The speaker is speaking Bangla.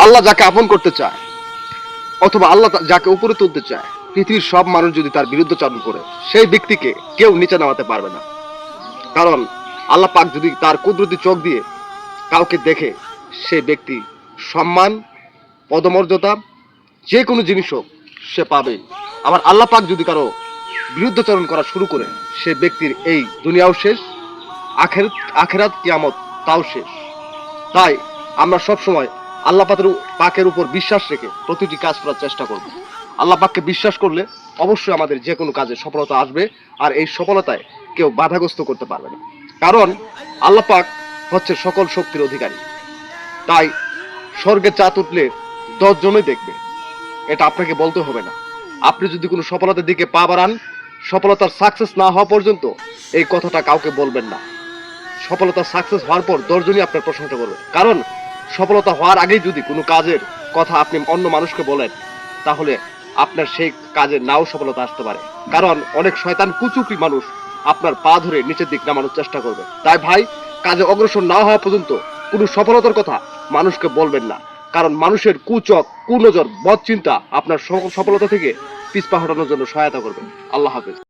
আল্লাহ যাকে আপন করতে চায় অথবা আল্লাহ যাকে উপরে তুলতে চায়, পৃথিবীর সব মানুষ যদি তার বিরুদ্ধাচরণ করে, সেই ব্যক্তিকে কেউ নিচে নামাতে পারবে না। কারণ আল্লাহ পাক যদি তার কুদরতি চোখ দিয়ে কাউকে দেখে, সেই ব্যক্তি সম্মান, পদমর্যাদা, যে কোনো জিনিস হোক সে পাবে। আবার আল্লাহ পাক যদি কারো বিরুদ্ধাচরণ করা শুরু করে, সে ব্যক্তির এই দুনিয়াও শেষ, আখেরাত আখেরাত কিয়ামত তাও শেষ। তাই আমরা সব সময় আল্লাহ পাকের উপর বিশ্বাস রেখে প্রতিটি কাজ করার চেষ্টা করব। আল্লাহ পাককে বিশ্বাস করলে অবশ্যই আমাদের যে কোনো কাজে সফলতা আসবে, আর এই সফলতায় কেউ বাধাগ্রস্ত করতে পারবে না। কারণ আল্লাহ পাক হচ্ছে সকল শক্তির অধিকারী। তাই স্বর্গে চাঁদ উঠলে 10 জনই দেখবে, এটা আপনাকে বলতে হবে না। আপনি যদি কোনো সফলতার দিকে পা বাড়ান, সফলতার সাকসেস না হওয়া পর্যন্ত এই কথাটা কাউকে বলবেন না। সফলতা সাকসেস হওয়ার পর 10 জনই আপনার প্রশংসা করবে। কারণ সফলতা হওয়ার আগেই যদি কোনো কাজের কথা আপনি অন্য মানুষকে বলেন, তাহলে আপনার সেই কাজে নাও সফলতা আসতে পারে। কারণ অনেক শয়তান কুচুকরি মানুষ আপনার পা ধরে নিচের দিক নামানোর চেষ্টা করবে। তাই ভাই, কাজে অগ্রসর না হওয়া পর্যন্ত কোনো সফলতার কথা মানুষকে বলবেন না। কারণ মানুষের কুচক, কুনজর, বদ চিন্তা আপনার সফলতা থেকে পিছপা হটানোর জন্য সহায়তা করবে। আল্লাহ হাফেজ।